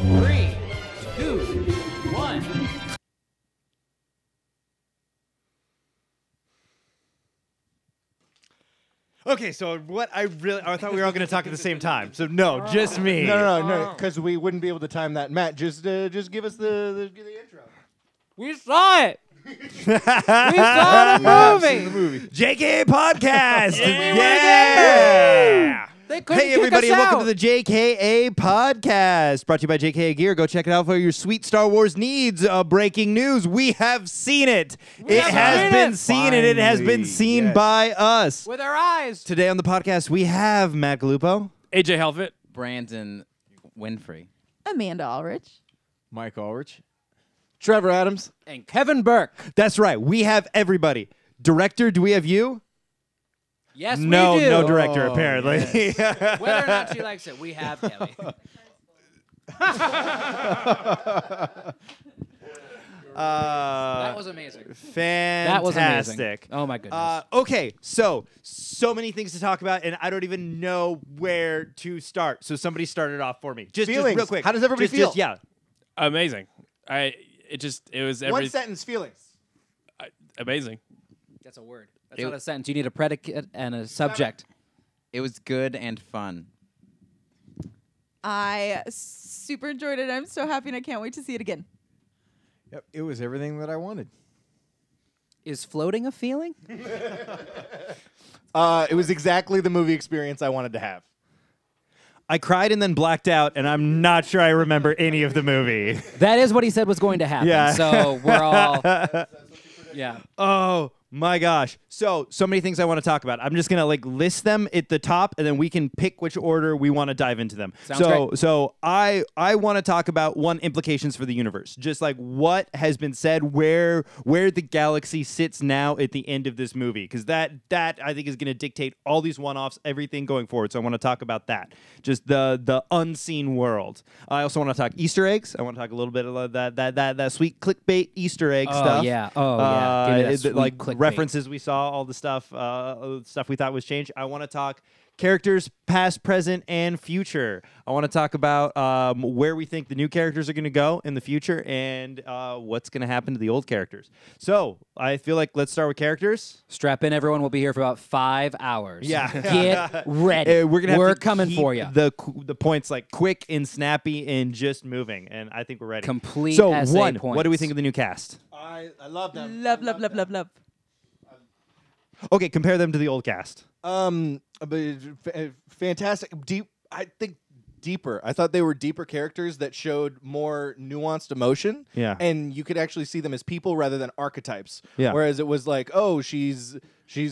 3, 2, 1. Okay, so I thought we were all going to talk at the same time. So no, just me. No, because we wouldn't be able to time that. Matt, just give us the intro. We saw it. We saw the movie. JKA podcast. Yeah. They couldn't Hey everybody, kick us welcome out. to the JKA podcast. Brought to you by JKA Gear. Go check it out for your sweet Star Wars needs. Breaking news: we have seen it. It has been seen, and it has been seen by us. With our eyes. Today on the podcast, we have Matt Gallupo, AJ Helfet, Brandon Winfrey, Amanda Ulrich. Mike Ulrich. Trevor Adams. And Kevin Burke. That's right. We have everybody. Director, do we have you? Yes, No, we do. no director, apparently. Whether or not she likes it, we have Kelly. That was amazing. Fantastic. That was amazing. Oh my goodness. Okay, so many things to talk about, and I don't even know where to start. So somebody started off for me. Just Feelings. real quick. How does everybody feel? Yeah. amazing. It was One every sentence feelings. amazing. That's a word. That's not a sentence. You need a predicate and a subject. It was good and fun. I super enjoyed it. I'm so happy and I can't wait to see it again. Yep, it was everything that I wanted. Is floating a feeling? It was exactly the movie experience I wanted to have. I cried and then blacked out, and I'm not sure I remember any of the movie. That is what he said was going to happen. Yeah. So we're all. Yeah. Oh my gosh. So many things I want to talk about. I'm just going to list them at the top, and then we can pick which order we want to dive into them. Sounds great. So I want to talk about implications for the universe. Just like what has been said, where the galaxy sits now at the end of this movie, because that I think is going to dictate all these one-offs, everything going forward. So I want to talk about that. Just the unseen world. I also want to talk Easter eggs. I want to talk a little bit about that sweet clickbait Easter egg stuff. Yeah. Oh yeah. Give me that sweet like clickbait. references we saw, all the stuff we thought was changed. I want to talk characters past, present, and future. I want to talk about where we think the new characters are going to go in the future and what's going to happen to the old characters. So I feel like let's start with characters. Strap in, everyone. We'll be here for about 5 hours. Yeah. Get ready. We're coming keep for you. The points quick and snappy and just moving, and I think we're ready. Complete So essay one, points. what do we think of the new cast? I love them. Love. Okay, compare them to the old cast. Fantastic. Deep. I think deeper. I thought they were deeper characters that showed more nuanced emotion. Yeah. And you could actually see them as people rather than archetypes. Yeah. Whereas it was like, oh, she's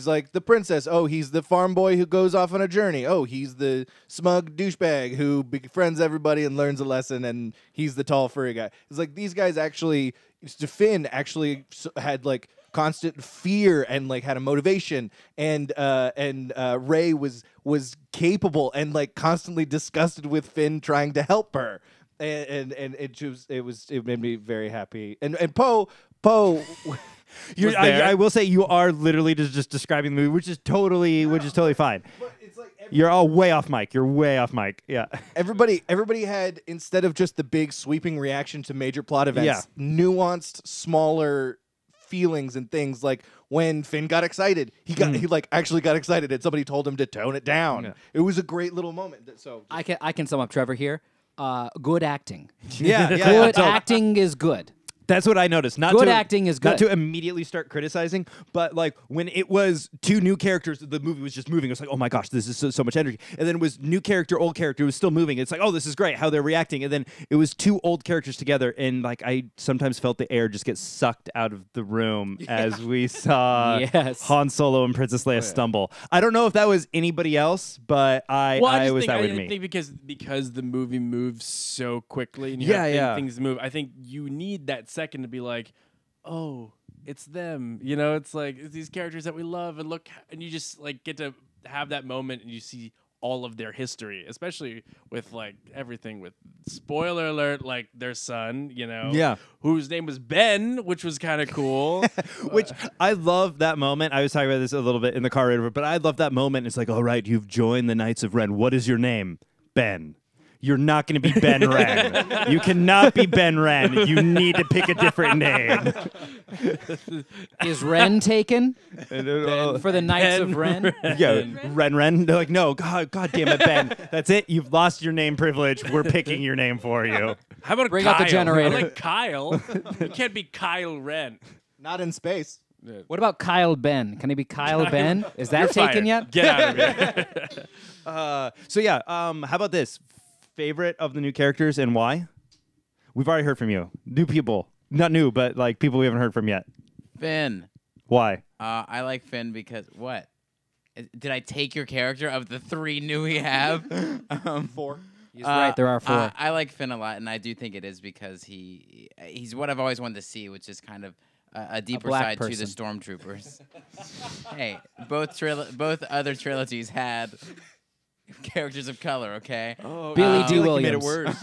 like the princess. Oh, he's the farm boy who goes off on a journey. Oh, he's the smug douchebag who befriends everybody and learns a lesson, and he's the tall furry guy. It's like these guys actually, Finn actually had constant fear and had a motivation, and Rey was capable and constantly disgusted with Finn trying to help her, and it made me very happy. And Poe. I will say you are literally just describing the movie, which is totally fine. But it's You're all way off mic. You're way off mic. Yeah. everybody had, instead of just the big sweeping reaction to major plot events, nuanced, smaller feelings and things. Like when Finn got excited, he actually got excited, and somebody told him to tone it down. Yeah. It was a great little moment. So I can sum up Trevor here. Good acting. Yeah. Good acting is good. That's what I noticed. Good acting is Not good. to immediately start criticizing, but when it was two new characters, the movie was just moving. It was like, oh my gosh, this is so much energy. And then it was new character, old character. It was still moving. It's like, oh, this is great how they're reacting. And then it was two old characters together, and I sometimes felt the air just get sucked out of the room as we saw Han Solo and Princess Leia stumble. I don't know if that was anybody else, but I was that way to me. I think because the movie moves so quickly and things move, I think you need that second to be like, oh, it's them. It's like it's these characters that we love, and look, and you just get to have that moment, and you see all of their history, especially with everything with spoiler alert, their son, whose name was Ben, which was kind of cool. Which I love that moment. I was talking about this a little bit in the car, but I love that moment. It's like, all right, you've joined the Knights of Ren. What is your name? Ben. You're not going to be Ben Wren. You cannot be Ben Wren. You need to pick a different name. Is Ren taken for the Knights of Ren? Yeah, Ren. They're like, no, God damn it, Ben. That's it. You've lost your name privilege. We're picking your name for you. How about Bring Kyle? out the generator. I like Kyle. You can't be Kyle Ren. Not in space. What about Kyle Ben? Can he be Kyle Ben? Is that You're taken fired. yet? Get out of here. So yeah, how about this? Favorite of the new characters and why? We've already heard from you. New people. Not new, but like people we haven't heard from yet. Finn. Why? I like Finn because what? Did I take your character of the 3 new we have? 4. He's right. There are 4. I like Finn a lot, and I do think it is because he's what I've always wanted to see, which is kind of a deeper black side to the stormtroopers. Hey, both other trilogies had characters of color. Okay. Oh, Billy D. You Williams. made it worse.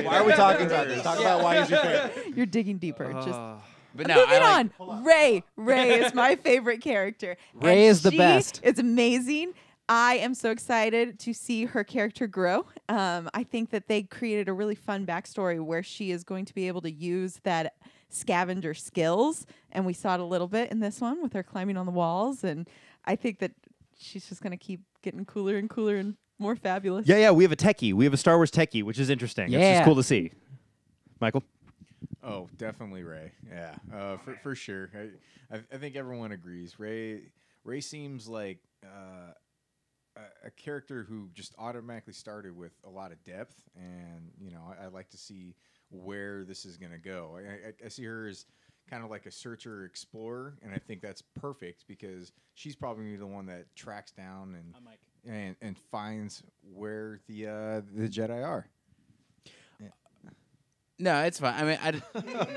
Why are we talking about this? Talk about why he's your favorite. You're digging deeper. Just But no, moving I like, on. Ray. Ray is my favorite character. Ray And is the she best. It's amazing. I am so excited to see her character grow. I think that they created a really fun backstory where she is going to be able to use that scavenger skills, and we saw it a little bit in this one with her climbing on the walls. And I think that she's just going to keep getting cooler and cooler and more fabulous. Yeah, we have a techie. We have a Star Wars techie, which is interesting. It's Yeah. just cool to see. Michael? Oh, definitely Ray. Yeah, for sure. I think everyone agrees. Ray seems like a character who just automatically started with a lot of depth, and I like to see where this is going to go. I see her as kind of like a searcher explorer, and I think that's perfect because she's probably the one that tracks down and finds where the Jedi are. no, it's fine. I mean,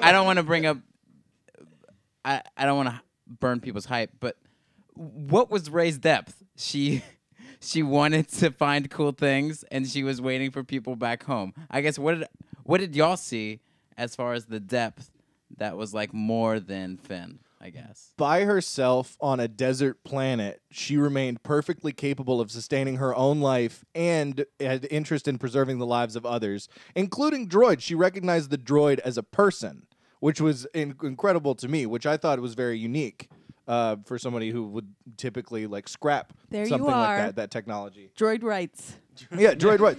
I don't want to bring up. I don't want to burn people's hype, but what was Rey's depth? She wanted to find cool things, and she was waiting for people back home. I guess what did y'all see as far as the depth that was like more than Finn? I guess By herself on a desert planet, she remained perfectly capable of sustaining her own life and had interest in preserving the lives of others, including droids. She recognized the droid as a person, which was incredible to me, which I thought was very unique for somebody who would typically like scrap There you something like are. that technology. Droid rights. Yeah, droid right.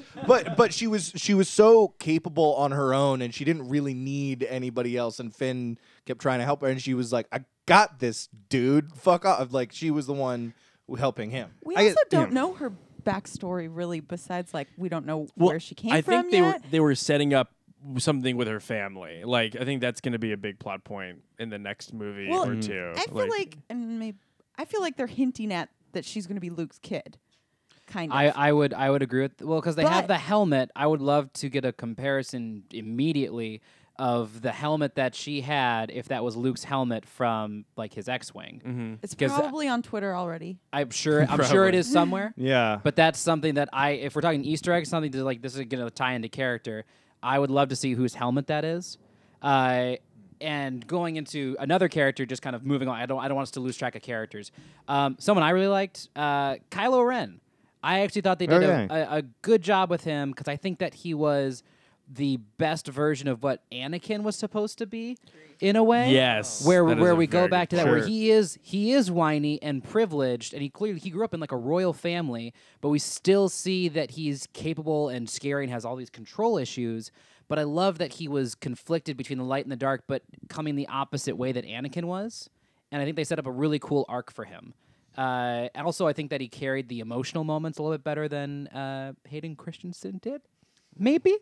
But she was so capable on her own, and she didn't really need anybody else. And Finn kept trying to help her, and she was like, "I got this, dude. Fuck off!" Like she was the one helping him. We also don't know her backstory really. Besides, like, we don't know where she came I from think yet. they were setting up something with her family. Like, I think that's going to be a big plot point in the next movie Well, or two. I feel like, and maybe I feel like they're hinting at that she's going to be Luke's kid. Kind of. I would agree with because they have But- the helmet. I would love to get a comparison immediately of the helmet that she had if that was Luke's helmet from like his X-wing. It's 'cause probably on Twitter already. I'm sure it is somewhere. Yeah. But that's something that if we're talking Easter eggs, something to like this is going to tie into character. I would love to see whose helmet that is. And going into another character, just kind of moving on. I don't want us to lose track of characters. Someone I really liked, Kylo Ren. I actually thought they did a good job with him because I think that he was the best version of what Anakin was supposed to be, in a way. Yes, where that is where a we go very back to good that, where point. he is whiny and privileged, and he grew up in like a royal family, but we still see that he's capable and scary and has all these control issues. But I love that he was conflicted between the light and the dark, but coming the opposite way that Anakin was. And I think they set up a really cool arc for him. And also, I think that he carried the emotional moments a little bit better than Hayden Christensen did. Maybe.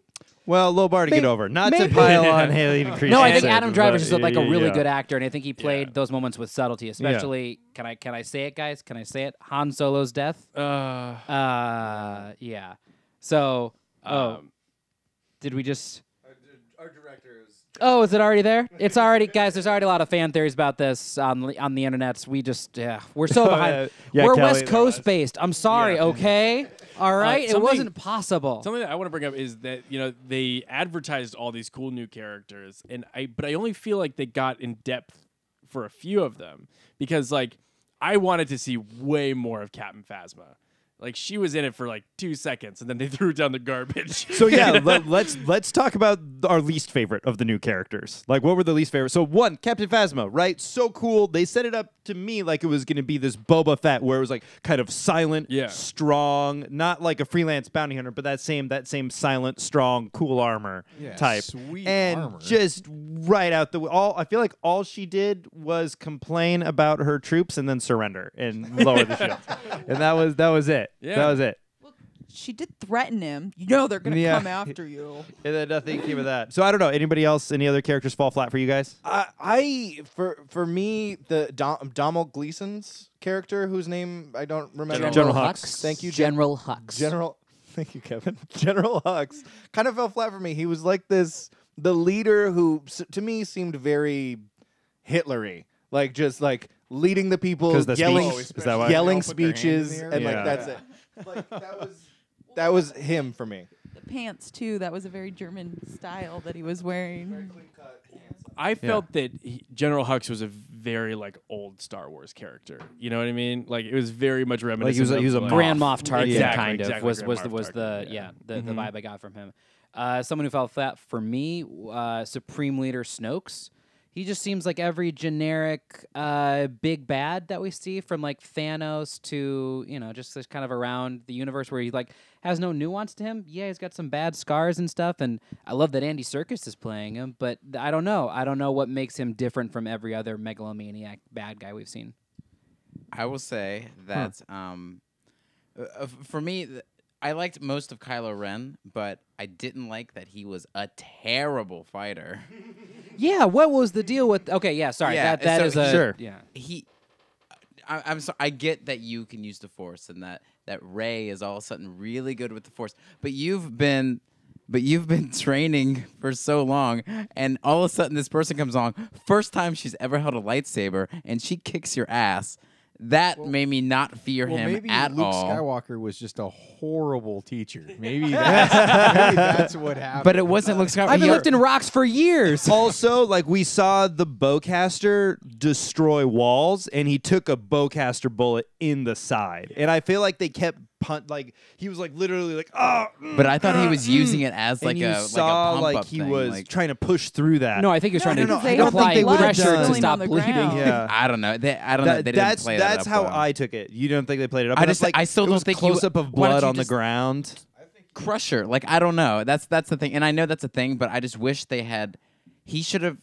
Well, low bar to get over. Not to maybe. pile on Haley Christensen. No, I think Adam Driver's just like a really yeah. good actor, and I think he played those moments with subtlety. Especially, can I say it, guys? Can I say it? Han Solo's death. Yeah. So, did we just? Our director is. Oh, is it already there? It's already, guys. There's already a lot of fan theories about this on the internets. We just, we're so behind. Yeah, We're Kelly, West Coast based. I'm sorry. Okay. All right. It something- wasn't possible. Something that I want to bring up is that they advertised all these cool new characters, but I only feel like they got in depth for a few of them because like I wanted to see way more of Captain Phasma. Like she was in it for like 2 seconds, and then they threw it down the garbage. So yeah, let's talk about our least favorite of the new characters. Like, what were the least favorite? So one, Captain Phasma, right? So cool. They set it up to me like it was going to be this Boba Fett, where it was like kind of silent, strong, not like a freelance bounty hunter, but that same silent, strong, cool armor type. Sweet and armor. just right out the I feel like all she did was complain about her troops and then surrender and lower the shield, and that was it. Yeah. That was it. She did threaten him. You know they're gonna come after you. And then nothing came of that. So I don't know. Anybody else? Any other characters fall flat for you guys? For me, the Donald Gleason's character, whose name I don't remember. General Hux. Thank you, General Hux. Thank you, Kevin. General Hux kind of fell flat for me. He was like the leader who, to me, seemed very Hitlery, like just like leading the people, yelling, speech? Is that why? yelling They all put their hands in the speeches, air? and Yeah. like that's it. Like that was him for me. The pants too. That was a very German style that he was wearing. I felt that General Hux was a very like old Star Wars character. You know what I mean? Like it was very much reminiscent. he was a of, like, Grand Moff Tarkin Exactly, kind of exactly, was Grand the Moff was the Tarkin, the vibe I got from him. Someone who fell flat for me, Supreme Leader Snoke's. He just seems like every generic big bad that we see, from like Thanos to, you know, just this kind of around the universe where he like has no nuance to him. Yeah, he's got some bad scars and stuff, and I love that Andy Serkis is playing him, but I don't know. I don't know what makes him different from every other megalomaniac bad guy we've seen. I will say that for me, I liked most of Kylo Ren, but I didn't like that he was a terrible fighter. Yeah, what was the deal with? Okay, yeah, sorry. Yeah, that so is a sure. Yeah. I'm sorry. I get that you can use the Force and that Rey is all of a sudden really good with the Force, but you've been training for so long, and all of a sudden this person comes along, first time she's ever held a lightsaber, and she kicks your ass. That made me not fear him maybe at Luke all. Skywalker was just a horrible teacher. Maybe that's what happened. But it wasn't Luke Skywalker. I've been lifting rocks for years. Also, like, we saw the bowcaster destroy walls, and he took a bowcaster bullet in the side. And I feel like they kept like he was like literally like, oh. But I thought he was using it as like and you a saw like a like pump-up he thing, was like, trying to push through that. No, I think he was trying to because they apply had the blood pressure to spilling stop on the bleeding. ground. Yeah. I don't know. I don't know. They didn't play that That's up how well. I took it. You don't think they played it up? I enough? just- like, I still it don't was think you- close up of why don't blood you on the just- ground. Crusher. Like, I don't know. That's the thing. And I know that's a thing, but I just wish they had. He should have.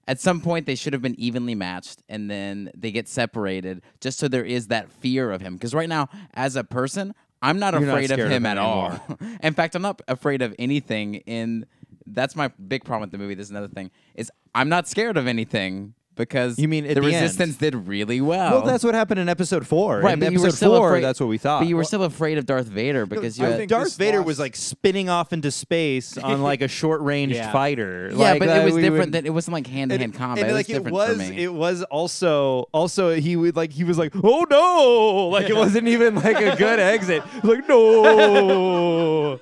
At some point, they should have been evenly matched, and then they get separated, just so there is that fear of him. Because right now, as a person, I'm not You're not afraid of scared him of at him all. In fact, I'm not afraid of anything. That's my big problem with the movie. This is another thing: is I'm not scared of anything because You mean at the the end? Resistance did really well. Well, that's what happened in episode 4. right. In But you were episode still 4, afraid. that's what we thought. But you were still afraid of Darth Vader because you I had. think Darth this Vader lost- was like spinning off into space on like a short-range Yeah. fighter. Yeah, like, but it was we different. would- Than, it wasn't like hand-to-hand combat. And it was like different for me. it was also he was like, oh no, like it wasn't even like a good exit. It was like, no.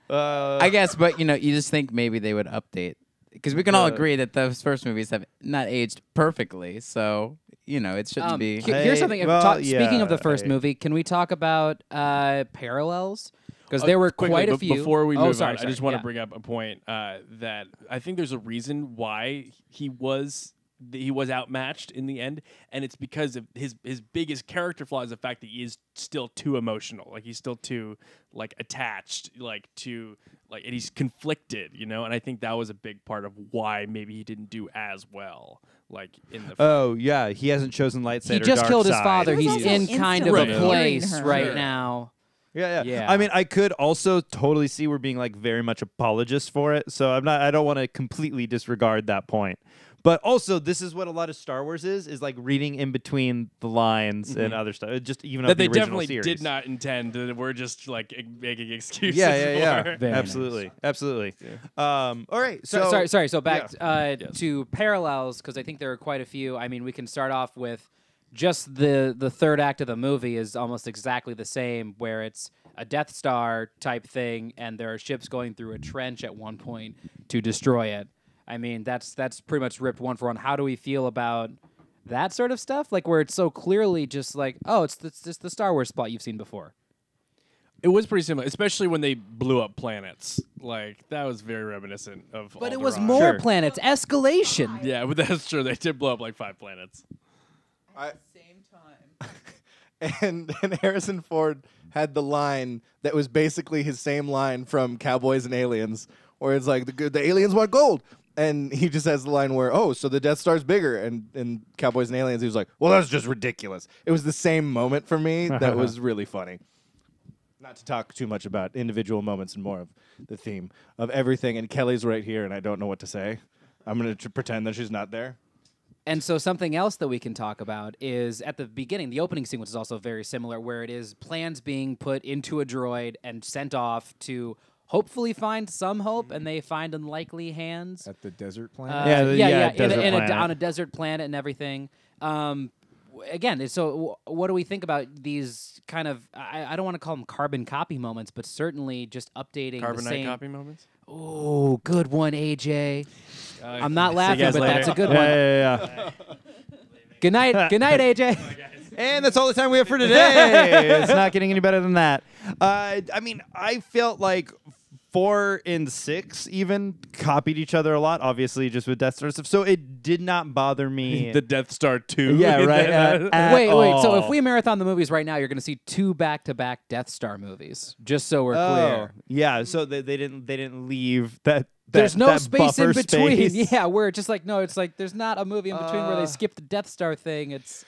I guess, but you just think maybe they would update because we can all agree that those first movies have not aged perfectly. So it shouldn't be. Here's something. Speaking of the first yeah. movie, can we talk about parallels? Because there were Quickly, quite a few. Before we move sorry, on, I just want to yeah. bring up a point that I think there's a reason why he was outmatched in the end, and it's because of his biggest character flaw is the fact that he is still too emotional. Like he's still too like attached, and he's conflicted, and I think that was a big part of why maybe he didn't do as well. Like in the Oh yeah, he hasn't chosen lightsaber. He just dark killed his side. father. He was He's also in kind of a instantly place hearing her. right Sure. now. Yeah. I mean, I could also totally see we're being like very much apologists for it. So I don't want to completely disregard that point. But also, this is what a lot of Star Wars is like reading in between the lines and other stuff. Just even that of the they original definitely series. did not intend. That we're just like making excuses. Yeah. for. Very Absolutely. All right. Sorry. So back to parallels, because I think there are quite a few. I mean, we can start off with just the third act of the movie is almost exactly the same, where it's a Death Star type thing, and there are ships going through a trench at one point to destroy it. I mean, that's pretty much ripped one for one. How do we feel about that sort of stuff? Like where it's so clearly just like, oh, it's just the Star Wars plot you've seen before. It was pretty similar, especially when they blew up planets. Like, that was very reminiscent of But it was Alderaan. more Sure. planets. Escalation. Yeah, but that's true. They did blow up like 5 planets. Same time. And Harrison Ford had the line that was basically his same line from Cowboys and Aliens, where it's like the aliens want gold, and he just has the line where, oh, so the Death Star's bigger, and in Cowboys and Aliens he was like, well, that's just ridiculous. It was the same moment for me that was really funny. Not to talk too much about individual moments and more of the theme of everything. And Kelly's right here, and I don't know what to say. I'm going to pretend that she's not there. And so something else that we can talk about is at the beginning, the opening sequence is also very similar, where it is plans being put into a droid and sent off to hopefully find some hope, and they find unlikely hands. At the desert planet. desert planet. On a desert planet and everything. Again, so what do we think about these kind of, I don't want to call them carbon copy moments, but certainly just updating the Carbonite same. copy moments? Oh, good one, AJ. I'm not laughing, guys but later. that's a good one. Yeah. Good night, AJ. And that's all the time we have for today. It's not getting any better than that. I mean, I felt like 4 and 6 even copied each other a lot, obviously, just with Death Star stuff. So it did not bother me. The Death Star 2. Yeah, right. At Wait. So all. if we marathon the movies right now, you're going to see 2 back-to-back Death Star movies. Just so we're clear. Yeah, so they didn't leave that. There's no that space in buffer between. space. Yeah, we're just like, no, it's like there's not a movie in between where they skip the Death Star thing. It's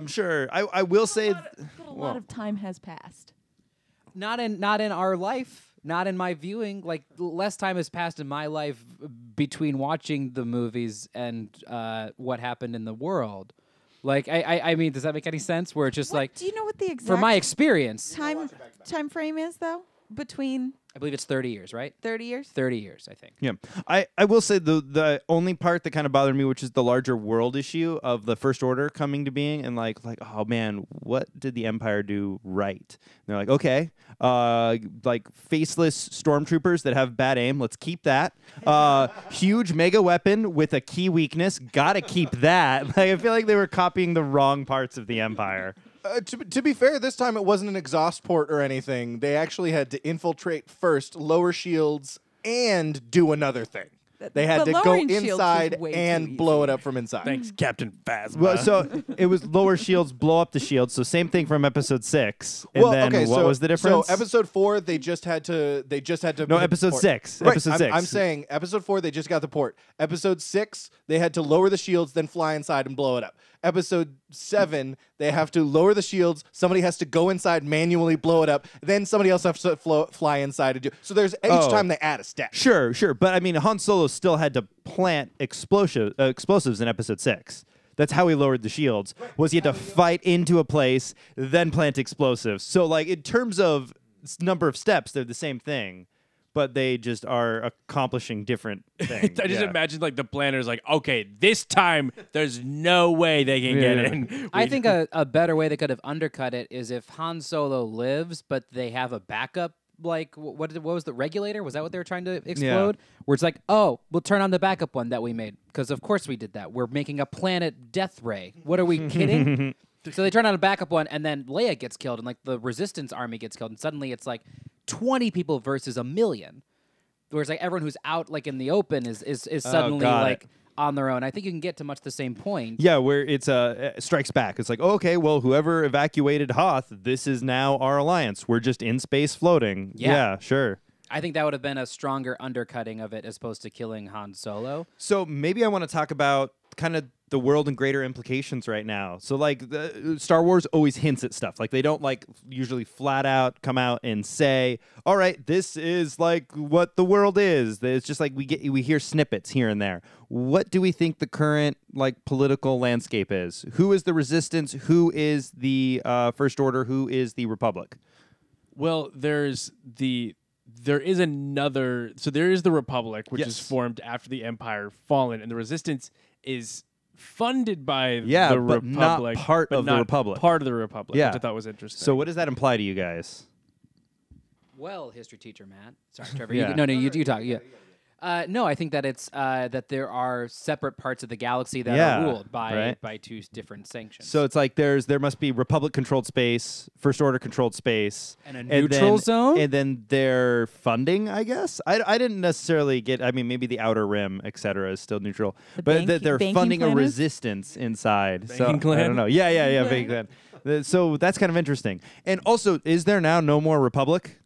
Sure. I will say. But a lot of time has passed. not in our life, not in my viewing. Like less time has passed in my life between watching the movies and what happened in the world. Like I mean, does that make any sense? Where it's just like, do you know what the exact for my experience, time frame is though? Between I believe it's 30 years, right? 30 years? 30 years, I think. Yeah, I will say the only part that kind of bothered me, which is the larger world issue of the First Order coming to being, and like oh man, what did the Empire do right? And they're like, okay, like faceless stormtroopers that have bad aim, let's keep that. Huge mega weapon with a key weakness, gotta keep that. Like I feel like they were copying the wrong parts of the Empire. To be fair, this time it wasn't an exhaust port or anything. They actually had to infiltrate first, lower shields, and do another thing. They had But to go lowering shields was inside way too and blow easy. it up from inside. Thanks, Captain Phasma. Well, so it was lower shields, blow up the shields. So same thing from episode 6. And then what was the difference? So episode 4, they just had to. No, hit episode port. 6. Right, Episode 6. I'm saying episode 4, they just got the port. Episode 6, they had to lower the shields, then fly inside and blow it up. Episode 7, they have to lower the shields. Somebody has to go inside, manually blow it up. Then somebody else has to fly inside and do. So there's each time they add a step. Sure. But I mean, Han Solo still had to plant explosives in episode 6. That's how he lowered the shields. Was he had to fight into a place, then plant explosives. So like in terms of number of steps, they're the same thing, but they just are accomplishing different things. I just imagine like the planners like, okay, this time there's no way they can get in. I think a better way they could have undercut it is if Han Solo lives, but they have a backup. Like what was the regulator? Was that what they were trying to explode? Where it's like, oh, we'll turn on the backup one that we made because of course we did that. We're making a planet death ray. What are we kidding? So they turn on a backup one, and then Leia gets killed, and like the Resistance army gets killed, and suddenly it's like 20 people versus 1 million. Whereas like everyone who's out like in the open is suddenly like on their own. I think you can get to much the same point. Yeah, where it's strikes back. It's like, okay, well, whoever evacuated Hoth, this is now our alliance. We're just in space floating. Yeah, sure. I think that would have been a stronger undercutting of it as opposed to killing Han Solo. So maybe I want to talk about kind of the world and greater implications right now. So like Star Wars always hints at stuff. Like they don't like usually flat out come out and say, all right, this is like what the world is. It's just like we hear snippets here and there. What do we think the current like political landscape is? Who is the Resistance? Who is the First Order? Who is the Republic? Well, there is the Republic, which is formed after the Empire fallen, and the Resistance is funded by the but Republic, not part of the Republic. Part of the Republic, Yeah. which I thought was interesting. So what does that imply to you guys? Well, history teacher Matt. Sorry, Trevor. Yeah. You talk. Yeah. No, I think that it's that there are separate parts of the galaxy that are ruled by two different sanctions. So it's like there must be Republic controlled space, First Order controlled space, and a neutral zone, and then their funding. I guess I didn't necessarily get. I mean, maybe the Outer Rim, etc., is still neutral, but they're funding a resistance inside. Banking so clan? I don't know. Yeah, banking clan. So that's kind of interesting. And also, is there now no more Republic?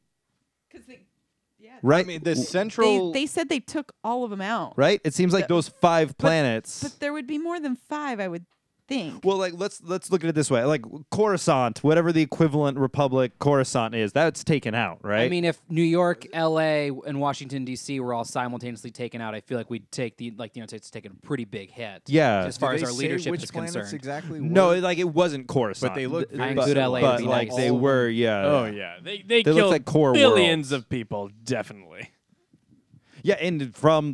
Right. I mean, the central. They said they took all of them out. Right. It seems like those 5 planets. But there would be more than 5, I would think. Well, like let's look at it this way. Like Coruscant, whatever the equivalent Republic Coruscant is, that's taken out, right? I mean, if New York, L.A., and Washington D.C. were all simultaneously taken out, I feel like we'd take the United States taken a pretty big hit. Yeah. As far as our leadership which is planets concerned. exactly? No, like it wasn't Coruscant, but they look. I Very include LA, but would be like nice. they were, yeah. Oh yeah, they They killed look like core billions worlds. of people, definitely. Yeah, and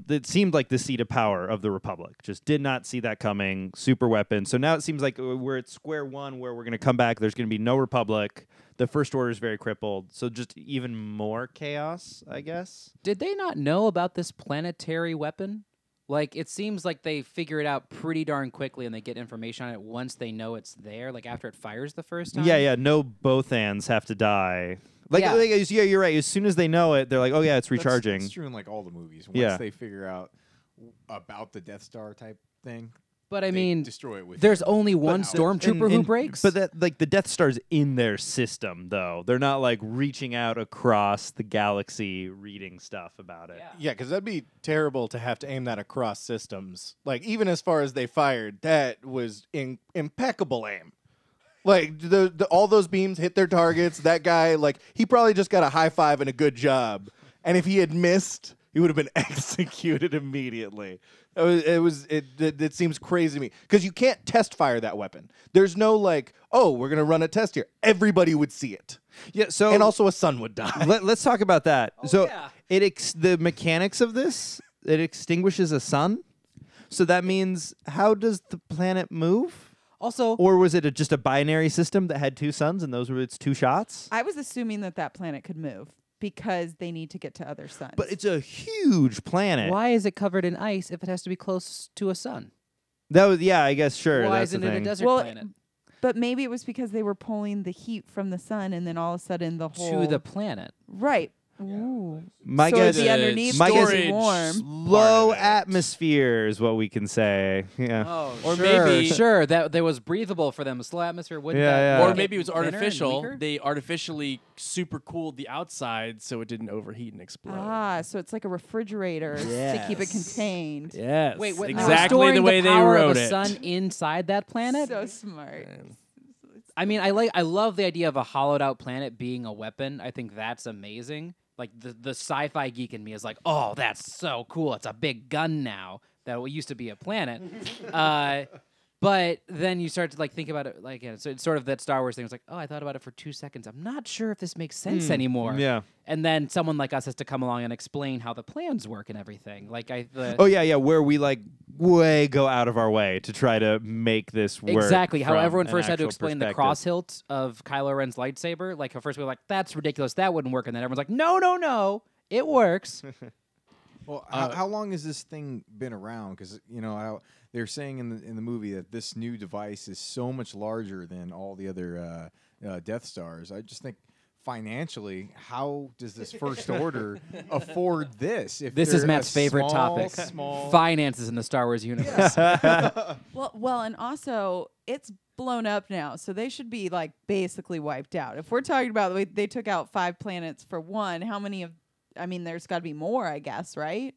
it seemed like the seat of power of the Republic. Just did not see that coming. Super weapon. So now it seems like we're at square one where we're going to come back. There's going to be no Republic. The First Order is very crippled. So just even more chaos, I guess. Did they not know about this planetary weapon? Like, it seems like they figure it out pretty darn quickly and they get information on it once they know it's there, like after it fires the first time. Yeah. No Bothans have to die. Yeah. You're right. As soon as they know it, they're like, oh, yeah, it's recharging. That's true in like all the movies. Once Yeah. they figure out about the Death Star type thing, But I they mean, destroy it with there's only one stormtrooper who And- breaks. But that, like, the Death Star's in their system, though. They're not, like, reaching out across the galaxy reading stuff about it. Yeah, because that'd be terrible to have to aim that across systems. Like, even as far as they fired, that was impeccable aim. Like, all those beams hit their targets. That guy, like, he probably just got a high five and a good job. And if he had missed, he would have been executed immediately. It seems crazy to me. Because you can't test fire that weapon. There's no, like, oh, we're going to run a test here. Everybody would see it. Yeah, so And also a son would die. let's talk about that. So yeah. the mechanics of this, it extinguishes a sun. So that means, how does the planet move? also, Or was it just a binary system that had 2 suns and those were its 2 shots? I was assuming that planet could move because they need to get to other suns. But it's a huge planet. why is it covered in ice if it has to be close to a sun? That was, yeah, I guess, sure. Why that's the isn't it a thing. desert Well, planet? But maybe it was because they were pulling the heat from the sun, and then all of a sudden the whole To the planet. right. Ooh. My so guess, it'd be underneath, my guess- storage warm. low part of it. atmosphere is what we can say. Yeah. Oh, Or sure, maybe- sure that was breathable for them. A slow atmosphere wouldn't. Yeah, that yeah. Or get maybe it was thinner and artificial. weaker? They artificially super cooled the outside so it didn't overheat and explode. Ah, so it's like a refrigerator to keep it contained. Yes. Wait, what, they were exactly storing the way they power wrote of the it. sun inside that planet? So smart. I mean, I love the idea of a hollowed out planet being a weapon. I think that's amazing. Like the sci-fi geek in me is like, oh, that's so cool. It's a big gun now that used to be a planet. But then you start to like think about it like, so it's sort of that Star Wars thing. It's like, oh, I thought about it for 2 seconds. I'm not sure if this makes sense anymore. Yeah. And then someone like us has to come along and explain how the plans work and everything. Like Oh yeah, where we like way go out of our way to try to make this work. exactly how from everyone an first had to actual explain the perspective. cross hilt of Kylo Ren's lightsaber. Like at first we were like, that's ridiculous, that wouldn't work, and then everyone's like, no, it works. Well, how long has this thing been around? Because they're saying in the movie that this new device is so much larger than all the other Death Stars. I just think financially, how does this First Order afford this? If This is they're Matt's a favorite small, topic: Small. finances in the Star Wars universe. Well, and also it's blown up now, so they should be like basically wiped out. If we're talking about the way they took out 5 planets for one, how many of? I mean, there's got to be more, I guess, right?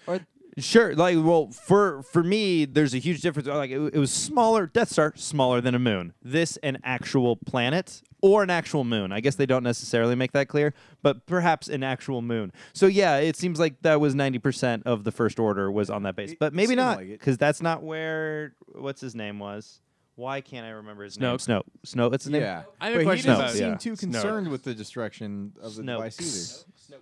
Or Sure, like well, for me, there's a huge difference. Like it was smaller, Death Star, smaller than a moon. This an actual planet or an actual moon. I guess they don't necessarily make that clear, but perhaps an actual moon. So yeah, it seems like that was 90% of the First Order was on that base, but maybe seemed not like it. because that's not where what's his name was. Why can't I remember his name? Snoke. What's his name? Yeah, I have a but question he about- doesn't seem Yeah. too concerned with the destruction of the device Snokes. either.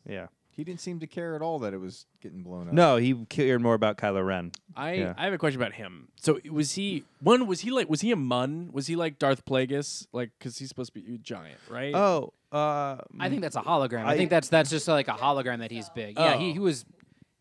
Yeah. He didn't seem to care at all that it was getting blown up. No, he cared more about Kylo Ren. I have a question about him. So was he a Mun? Was he like Darth Plagueis? Like, because he's supposed to be giant, right? Oh, I think that's a hologram. I think that's just like a hologram that he's big. Yeah, Oh. he was.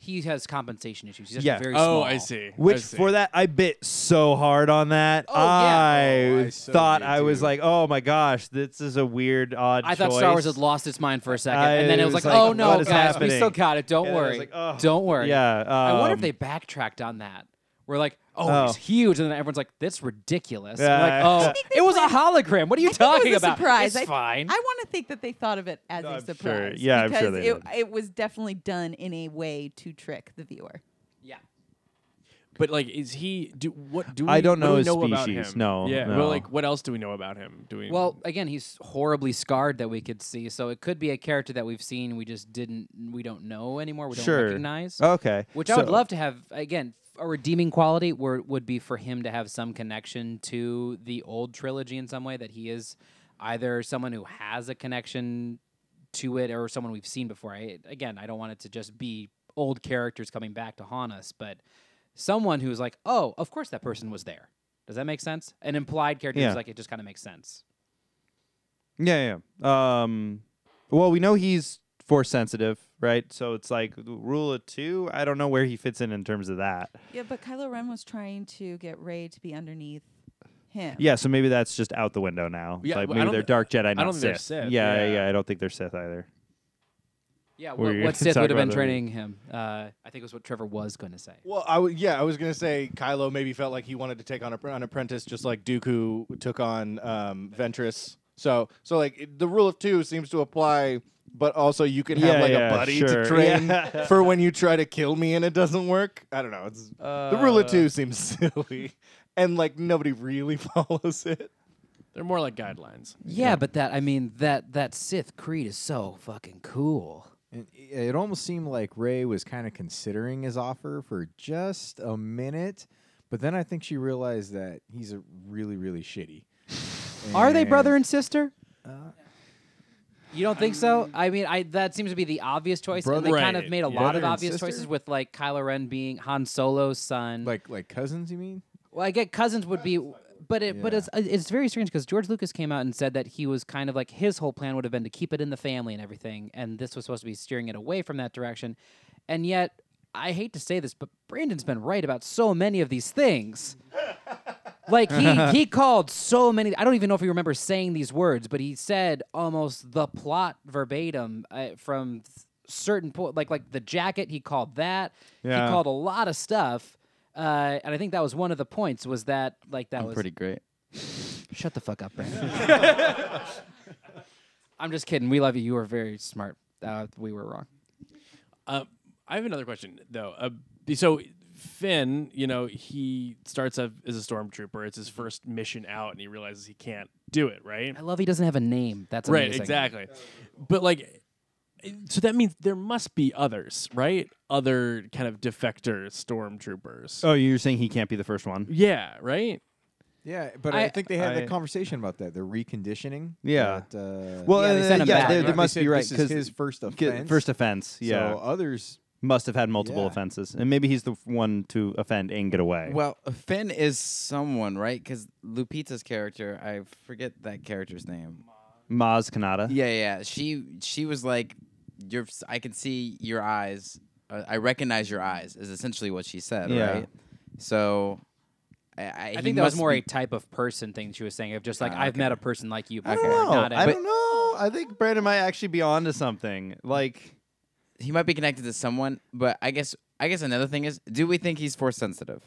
he has compensation issues. He's just Yeah. very Oh, small. I see. Which I see. for that I bit so hard on that. Oh, yeah. I so thought did I was too. like, oh my gosh, this is a weird, odd I thought choice. Star Wars had lost its mind for a second, I and then it was was like, like, oh no, what is guys, we happening? still got it. Don't And I was worry. like, oh. Don't worry. Yeah. I wonder if they backtracked on that. We're like, oh, he's huge, and then everyone's like, that's ridiculous. And we're like, Yeah. oh, think they it was a planned- hologram. What are you I think it talking was a about? surprise. It's fine. I want to think that they thought of it as a I'm sure. surprise. Yeah, I'm because sure they did. it was definitely done in a way to trick the viewer. yeah. But like, is he? What do we? I don't what know do we his know about species. him? No, Yeah. no. Well, like, what else do we know about him? Do we? Well, again, he's horribly scarred that we could see, so it could be a character that we've seen we just we don't know anymore. We don't Sure. recognize. Okay. Which I would love to have, again, a redeeming quality would be for him to have some connection to the old trilogy in some way, that he is either someone who has a connection to it or someone we've seen before. I don't want it to just be old characters coming back to haunt us, but someone who's like, oh, of course that person was there. Does that make sense? An implied character Yeah. is like, it just kind of makes sense. Yeah. Well, we know he's force sensitive, right? So it's like the rule of two. I don't know where he fits in terms of that. Yeah, but Kylo Ren was trying to get Rey to be underneath him. Yeah, so maybe that's just out the window now. Yeah, like well, I maybe don't they're thi- Dark Jedi, not don't think they're Sith. Sith, Yeah, yeah. I don't think they're Sith either. Yeah, Were you what Sith talking would have been about training him? I think it was what Trevor was going to say. Well, I was gonna say Kylo maybe felt like he wanted to take on an apprentice, just like Dooku took on Ventress. So like the rule of two seems to apply, but also you can have a buddy sure. to train Yeah. for when you try to kill me and it doesn't work. I don't know. It's the rule of two seems silly, and like nobody really follows it. they're more like guidelines. Yeah, but that Sith creed is so fucking cool. And it almost seemed like Rey was kind of considering his offer for just a minute, but then I think she realized that he's a really, really shitty. Are they And- brother and sister? You don't think so? I mean, that seems to be the obvious choice, and they Brother- kind of Right, made a yeah. lot of Brother and obvious sister? choices with like Kylo Ren being Han Solo's son. Like cousins? You mean? Well, I get cousins would be, but Yeah. it's very strange because George Lucas came out and said that he was kind of like his whole plan would have been to keep it in the family and everything, and this was supposed to be steering it away from that direction, and yet I hate to say this, but Brandon's been right about so many of these things. Like he called so many. I don't even know if he remembers saying these words, but he said almost the plot verbatim from certain point. Like the jacket, he called that. Yeah. He called a lot of stuff. And I think that was one of the points was that like that I'm was pretty great. Shut the fuck up, Brandon. I'm just kidding. We love you. You were very smart. We were wrong. I have another question though. So Finn, he starts as a stormtrooper. It's his first mission out, and he realizes he can't do it. Right? I love he doesn't have a name. That's Right. amazing. Exactly. But like, so that means there must be others, right? Other kind of defector stormtroopers. Oh, you're saying he can't be the first one? Yeah. Right. Yeah, but I think they had I- that conversation about that. They're reconditioning. Yeah. That, Well, Yeah, they sent him back. there they must said be right this is because his first offense. first offense. Yeah, So others. must have had multiple Yeah. offenses, and maybe he's the one to offend and get away. Well, Finn is someone, right? Because Lupita's character, I forget that character's name. Maz Kanata. Yeah. She was like, I can see your eyes. I recognize your eyes. Is essentially what she said, Yeah. right? So, I he think that was must more be- a type of person thing she was saying of just like Ah, I've okay. met a person like you I before. don't know. Not a- I don't know. I think Brandon might actually be onto something. Like, He might be connected to someone, but I guess another thing is, do we think he's force sensitive?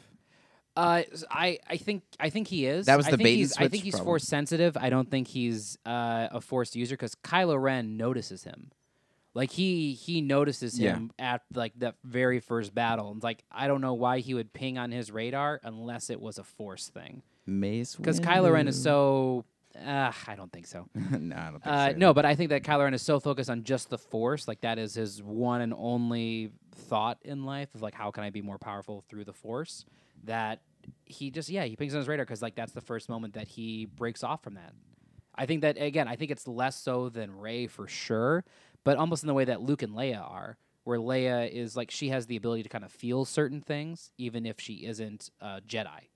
I think he is. That was I the think bait and he's- I switch think he's problem. force sensitive. I don't think he's a forced user because Kylo Ren notices him. Like he notices Yeah. him at like that very first battle. And like I don't know why he would ping on his radar unless it was a force thing. Mace Because Kylo Ren is so. I don't think so. no, I don't think so. No, but I think that Kylo Ren is so focused on just the Force, like that is his one and only thought in life of like how can I be more powerful through the Force, that he just he pings on his radar because like that's the first moment that he breaks off from that. I think that again, I think it's less so than Rey for sure, but almost in the way that Luke and Leia are, where Leia is like she has the ability to kind of feel certain things even if she isn't a Jedi.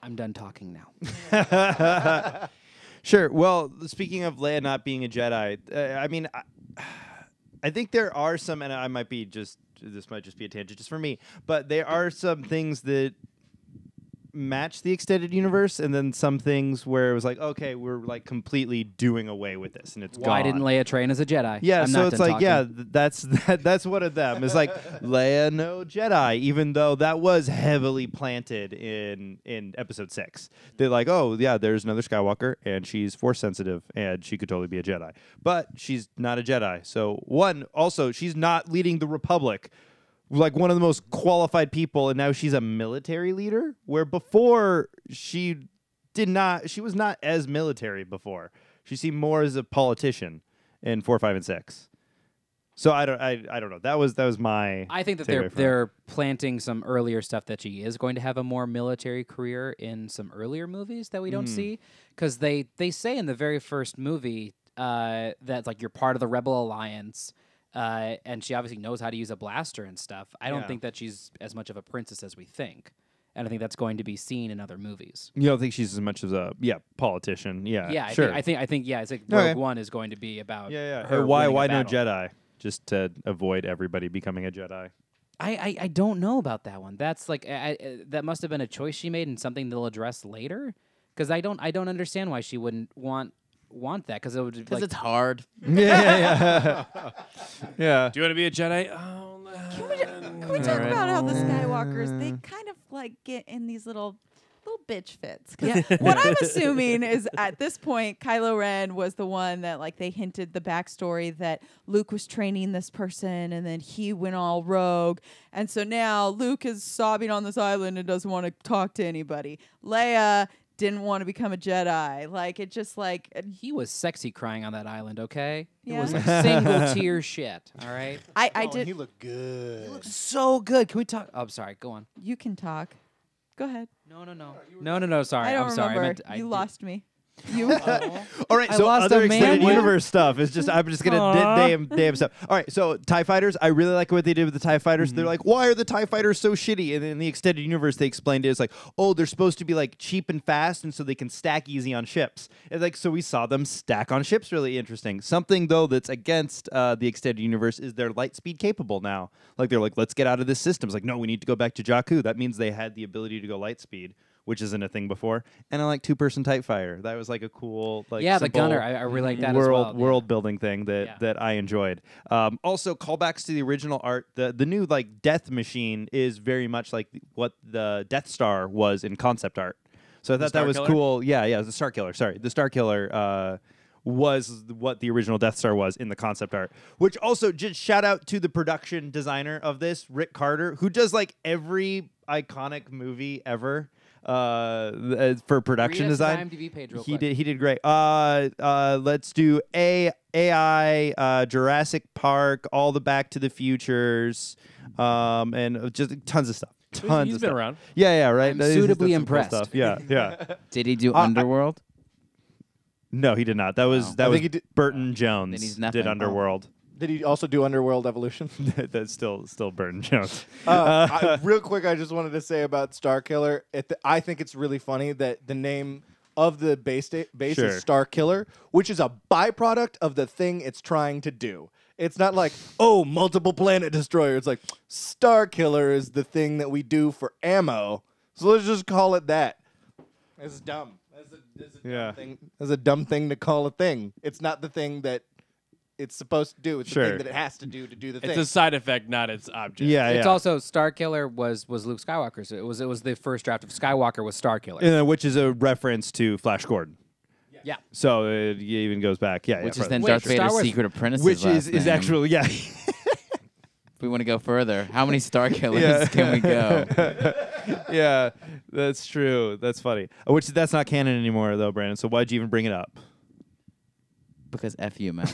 I'm done talking now. sure. Well, speaking of Leia not being a Jedi, I mean, I think there are some, and this might just be a tangent just for me, but there are some things that match the extended universe, and then some things where it was like, okay, we're like completely doing away with this, and it's Why gone. didn't Leia train as a Jedi? Yeah, I'm so not it's done like, talking. that's one of them. It's like Leia, no Jedi, even though that was heavily planted in Episode 6. They're like, oh yeah, there's another Skywalker, and she's Force sensitive, and she could totally be a Jedi, but she's not a Jedi. So also, she's not leading the Republic, like one of the most qualified people, and now she's a military leader, where before she was not as military before. She seemed more as a politician in 4, 5, and 6. So I don't know. That was my. I think that takeaway from they're planting some earlier stuff that she is going to have a more military career in some earlier movies that we don't see, because they say in the very first movie that like you're part of the Rebel Alliance. And she obviously knows how to use a blaster and stuff. I don't think that she's as much of a princess as we think. And I think that's going to be seen in other movies. You don't think she's as much as a politician? Yeah, Yeah, sure. I think it's like Okay. Rogue One is going to be about Her her why winning a no battle. Jedi? Just to avoid everybody becoming a Jedi. I don't know about that one. That's like that must have been a choice she made and something they'll address later. Because I don't understand why she wouldn't want that, because it would Because it's hard. Yeah. Do you want to be a Jedi? Oh, Can we talk about how the Skywalkers, they kind of like get in these little bitch fits? 'Cause what I'm assuming is at this point, Kylo Ren was the one that like they hinted the backstory that Luke was training this person and then he went all rogue. And so now Luke is sobbing on this island and doesn't want to talk to anybody. Leia didn't want to become a Jedi. Like it just like He was sexy crying on that island, okay? It Yeah. was like single tear shit, all right? I did. He looked good. So good. Can we talk? Oh, I'm sorry. Go on. You can talk. Go ahead. No. Sorry. I don't I'm sorry. remember. I You did- lost me. You. All right, I so lost other a man extended one? universe stuff is just I'm just gonna damn stuff. All right, so TIE fighters, I really like what they did with the TIE fighters. They're like, why are the TIE fighters so shitty? And in the extended universe, they explained it as like, oh, they're supposed to be like cheap and fast, and so they can stack easy on ships. And like, so we saw them stack on ships. Really interesting. Something though that's against the extended universe is they're light speed capable now. Like they're like, let's get out of this system. It's like, no, we need to go back to Jakku. That means they had the ability to go light speed, which isn't a thing before. And I like 2-person TIE fighter. That was like a cool, like Yeah, the simple gunner. I really like that as well. world building thing Yeah. that I enjoyed. Also, callbacks to the original art. The new like death machine is very much like what the Death Star was in concept art. So I thought that was Starkiller? cool. Yeah, the Star Killer. Sorry, the Star Killer. Was what the original Death Star was in the concept art, which also just shout out to the production designer of this, Rick Carter, who does like every iconic movie ever for production Read us design. the IMDb page real He quick. did great. Let's do AI, Jurassic Park, all the Back to the Futures, and just tons of stuff. Tons He's of been stuff. around. Yeah, right. I'm He's done suitably some cool impressed. stuff. Yeah. Did he do Underworld? No, he did not. That was No. I was think he did- Burton Jones. Then he's did nothing. Underworld. Did he also do Underworld Evolution? That's still Burton Jones. Real quick, I just wanted to say about Starkiller. I think it's really funny that the name of the base Sure. is Starkiller, which is a byproduct of the thing it's trying to do. It's not like, oh, multiple planet destroyer. It's like Starkiller is the thing that we do for ammo. So let's just call it that. It's dumb. That's a dumb thing to call a thing. It's not the thing that it's supposed to do. It's the Sure. thing that it has to do the thing. It's a side effect, not its object. Yeah, It's also Starkiller was Luke Skywalker. So it was the first draft of Skywalker was Starkiller. which is a reference to Flash Gordon. Yeah. So it even goes back. Yeah, Which yeah, is then Wait, Darth Star Vader's Wars- Secret Apprentice's which last is name. actually yeah. If we want to go further, how many Star Killers can we go? Yeah, that's true. That's funny. Which that's not canon anymore though, Brandon. So why'd you even bring it up? Because F you, man.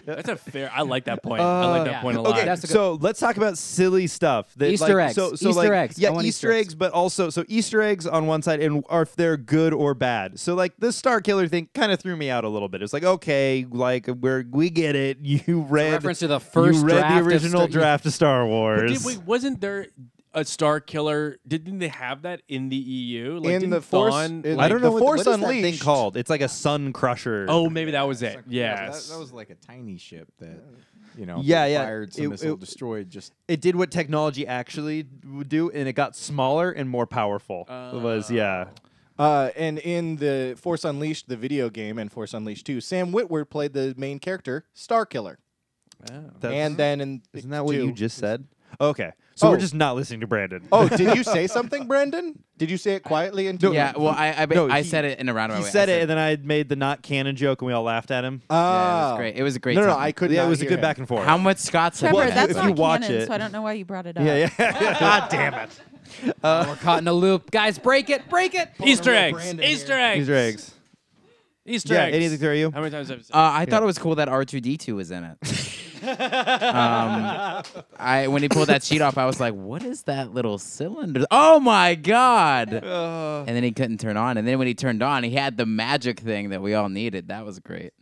That's a fair. I like that point. I like that yeah. point a lot. Okay, That's a good- so let's talk about silly stuff. That, Easter like, eggs. So Easter like, eggs. Yeah, I want Easter Easter eggs, but also so Easter eggs on one side, and are if they're good or bad. So like the Star Killer thing kind of threw me out a little bit. It's like okay, like we get it. You read reference to the first you read draft the of original Star- draft of Star Wars. Wasn't there a Star Killer? Didn't they have that in the EU? Like, In didn't the Force- Thawne, in I don't know The Force what is that thing Unleashed. It's like a Sun Crusher. Oh, maybe that was It's it. like- Yes. that was like a tiny ship that. you know, Yeah. fired some missile, destroyed. Just It did what technology actually would do, and it got smaller and more powerful. It was And in the Force Unleashed, the video game, and Force Unleashed 2, Sam Witwer played the main character, Starkiller. And then isn't that what you just said? Okay, so we're just not listening to Brandon. Oh, did you say something, Brendan? Did you say it quietly into Yeah, well, I said it in a roundabout He way. said it, and then I made the not canon joke, and we all laughed at him. Yeah, it was great. It was a great No, time. I couldn't. Yeah, it was a good back and forth. How much Scott's Trevor, had? that's if not you watch canon, it- so I don't know why you brought it up. Yeah. God damn it. We're caught in a loop, guys. Break it. Easter eggs. Easter eggs. Easter eggs. Easter Yeah, eggs. anything throw you? How many times have you said I thought it was cool that R2D2 was in it. When he pulled that sheet off, I was like, "What is that little cylinder? Oh my god!" And then he couldn't turn on. And then when he turned on, he had the magic thing that we all needed. That was great.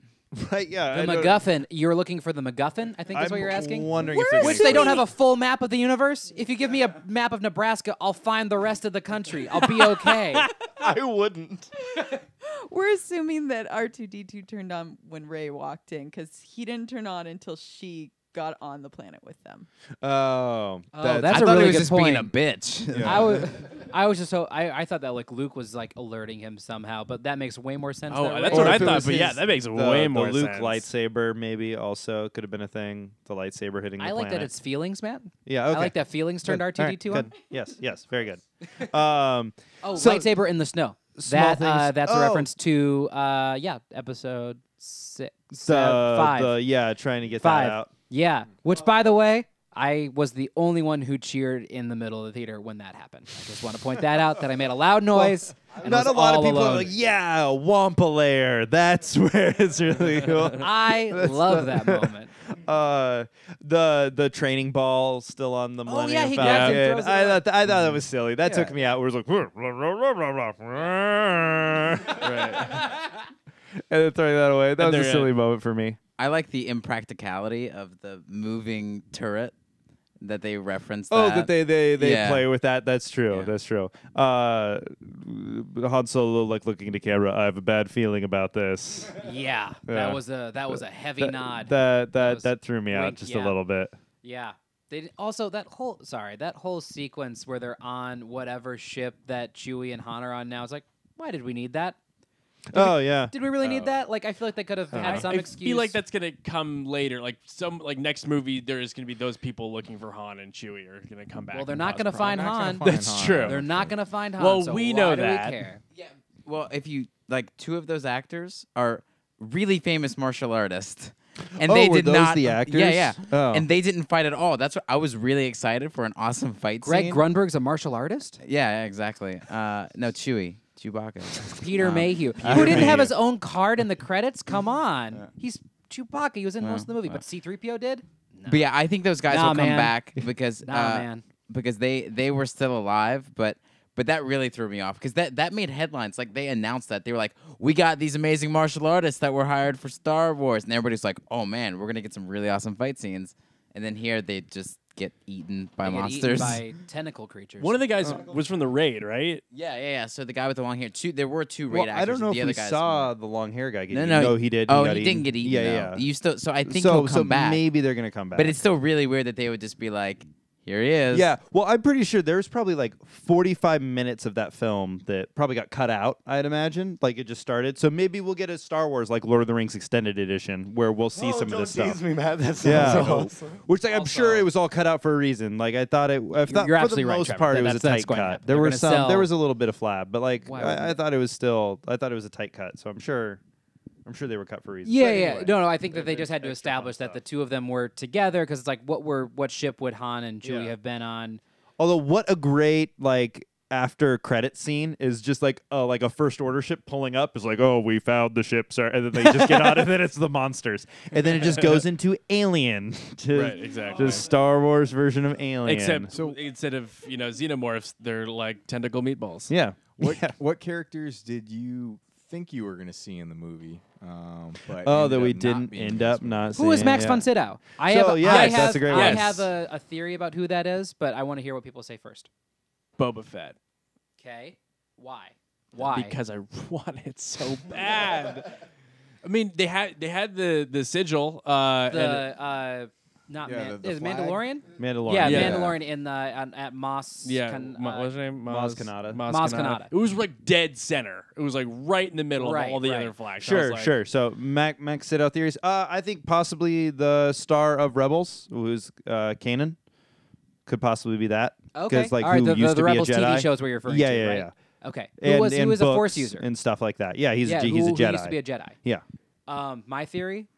Right, yeah. The MacGuffin. You're looking for the MacGuffin, I think that's what you're asking? Wondering if Where there's is Which they don't have a full map of the universe. If you give me a map of Nebraska, I'll find the rest of the country. I'll be okay. I wouldn't. We're assuming that R2D2 turned on when Ray walked in because he didn't turn on until she got on the planet with them. Oh, that's I a thought really he was good just being point. a bitch. I was just so I thought that like Luke was like alerting him somehow, but that makes way more sense. Oh, that that's way. what Or I if it thought. was But yeah, his- that makes the way more Luke sense. lightsaber maybe also could have been a thing. The lightsaber hitting the I like planet. that it's feelings, Matt. Yeah, okay. I like that feelings turned Good. R2D2 All right, on. good. Yes, very good. Oh, So- lightsaber in the snow. Small That things. that's a Oh. reference to episode 5. Trying to get 5. that out. Yeah, which by the way, I was the only one who cheered in the middle of the theater when that happened. I just want to point that out, that I made a loud noise. and Not was a lot of all people are alone. like, yeah, Wampa Lair. That's where it's really cool. I love that moment. The training ball still on the Oh, Millennium yeah, he Falcon. grabs it and throws it away. I thought that was silly. That took me out. Where it was like, and then throwing that away. That was a they're silly moment for me. I like the impracticality of the moving turret that they referenced. Oh, that they Yeah. play with that. That's true. Yeah. That's true. Han Solo like looking into camera. I have a bad feeling about this. Yeah, Yeah. that was a heavy nod. That was threw me out wink, just yeah. a little bit. Yeah. Also that whole sequence where they're on whatever ship that Chewie and Han are on now. It's like, why did we need that? Oh yeah. Did we really need that? Like, I feel like they could have had some I excuse. feel like that's gonna come later. Like next movie, there is gonna be those people looking for Han and Chewie are gonna come back. Well, they're and not cause going to find problems. Han. That's true. They're not going to find Han. Well, so we why know do that. We care? Yeah. Well, if you like, two of those actors are really famous martial artists. And Oh, they were did those not. the actors? Yeah, yeah. Oh. And they didn't fight at all. That's what I was really excited for, an awesome fight Greg scene. Grunberg's a martial artist. Yeah, exactly. No, Chewbacca. Peter Mayhew, who didn't have his own card in the credits. Come on, he's Chewbacca. He was in most of the movie, but C-3PO did. No. But yeah, I think those guys Nah, will come man. back because Man. because they were still alive, but that really threw me off because that made headlines. Like, they announced that they were like, we got these amazing martial artists that were hired for Star Wars, and everybody's like, oh man, we're gonna get some really awesome fight scenes. And then here they just get eaten by They get monsters. eaten by tentacle creatures. One of the guys was from the raid, right? Yeah. So the guy with the long hair, there were two raid Well, actors. I don't know the if other we guys saw the long hair guy get No, eaten. no. He did. Oh, got he didn't get eaten. Yeah, though. yeah. You still. So I think so he'll come back. maybe they're gonna come back. But it's still really weird that they would just be like, here he is. Yeah, well, I'm pretty sure there's probably like 45 minutes of that film that probably got cut out, I'd imagine. Like, it just started. So maybe we'll get a Star Wars, like Lord of the Rings extended edition, where we'll see some of this stuff. me, Matt. That sounds Yeah. awesome. Which, like, I'm sure it was all cut out for a reason. Like, I thought You're for absolutely the right, most Trevor. part, it was a That's tight going to cut. happen. There They're were gonna some. sell- There was a little bit of flab, but like, Why wouldn't I thought it was a tight cut. So I'm sure they were cut for a reason. Yeah, But yeah. anyway. No, I think that they just had to establish that the two of them were together because it's like, what ship would Han and Chewie have been on? Although, what a great like after credit scene is just like a first order ship pulling up is like, oh, we found the ship, sir, and then they just get on, and then it's the monsters, and then it just goes into Alien, Right, exactly. the Star Wars version of Alien. Except instead of xenomorphs, they're like tentacle meatballs. yeah, What characters did you think you were going to see in the movie? But oh, ended that we up not didn't being end in up this not. Who is seeing, Max yeah. von Sydow? I So, have, yes, I that's have, a great I one. have a theory about who that is, but I want to hear what people say first. Boba Fett. Okay, why? Why? Because I want it so bad. I mean, they had the sigil. and Not Yeah, the is flag? Mandalorian? Mandalorian. Yeah, Yeah. Mandalorian in the at Mos. Yeah, what's her name? Maz Kanata. Maz Kanata. It was like dead center. It was like right in the middle Right, of all the right. other flags. I was Sure, like, sure. So Mac sit out theories. I think possibly the star of Rebels, who's Kanan, could possibly be that. Okay. 'Cause, like, All right. who The used to be a Rebels Jedi. TV shows where you're referring Yeah, to, yeah, right? yeah. Okay. And, Who and was a Force books user? and stuff like that. Yeah, he's yeah, he's a who Jedi. used to be a Jedi. Yeah. My theory,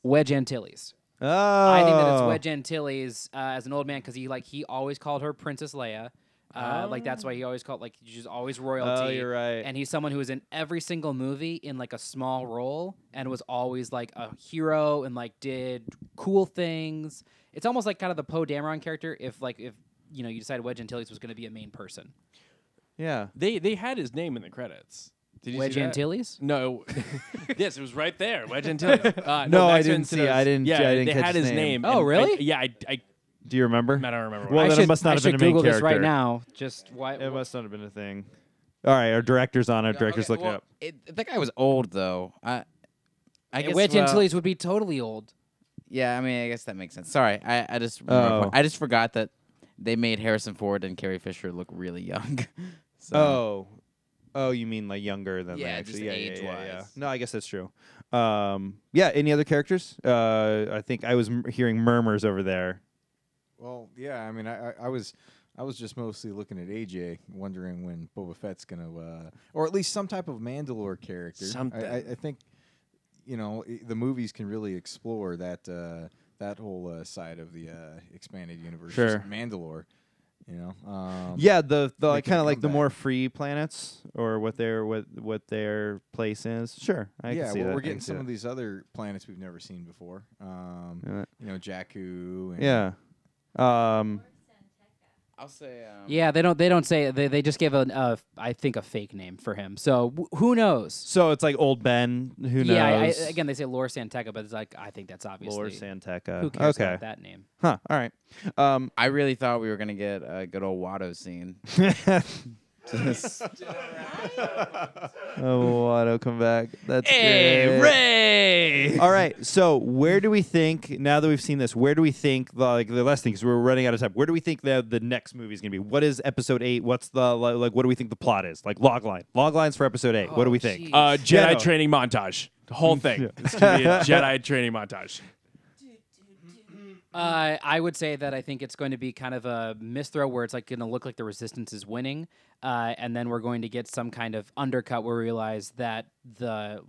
Wedge Antilles. Oh. I think that it's Wedge Antilles as an old man because he always called her Princess Leia. Like that's why he always called she's always royalty. Oh, you're right. And he's someone who was in every single movie in like a small role and was always like a hero and like did cool things. It's almost like kind of the Poe Dameron character if you decided Wedge Antilles was going to be a main person. Yeah. They had his name in the credits. Did you Wedge see that? Antilles? No. Yes, it was right there. Wedge Antilles. No, I Max didn't see it. I didn't- Yeah, I didn't they catch had his his name. name. Oh, and really? I Do you remember? don't remember. Well, I then should, it must not I have been should a main Google character. this right now. Just why? It must not have been a thing. All right, our director's on it. Director's looking it up. That guy was old though. I guess Wedge Antilles would be totally old. Yeah, I mean, I guess that makes sense. Sorry, I just Oh. I just forgot that they made Harrison Ford and Carrie Fisher look really young. So, Oh, you mean like younger than Yeah, they just actually? Yeah. age-wise. No, I guess that's true. Yeah. Any other characters? I think I was hearing murmurs over there. Well, yeah. I mean, I was just mostly looking at AJ, wondering when Boba Fett's gonna, or at least some type of Mandalore character. Something. I think, the movies can really explore that that whole side of the expanded universe. Sure. Just Mandalore. Yeah, the like making kind a of like the comeback. more free planets or what their place is. Sure, I yeah, can see that. we're I getting can see some that. of these other planets we've never seen before. Jakku. And Yeah. I'll say. Yeah, they don't say they just gave I think a fake name for him. So who knows? So it's like old Ben. Who knows? Yeah, again they say Lor Santeca, but it's like I think that's obviously Lord Santeca. Who cares Okay. about that name? Huh. All right. I really thought we were gonna get a good old Watto scene. Oh, Watto, come back. That's Hey, great. Ray! All right. So where do we think now that we've seen this? Where do we think the last thing? Because we're running out of time. Where do we think the next movie is gonna be? What is episode 8? What's the like? What do we think the plot is? Like loglines for episode 8. What do we think? geez. Jedi Yeah, no. training montage. The whole thing. It's gonna be a Jedi training montage. I would say that I think it's going to be kind of a misthrow where it's like going to look like the Resistance is winning, and then we're going to get some kind of undercut where we realize that the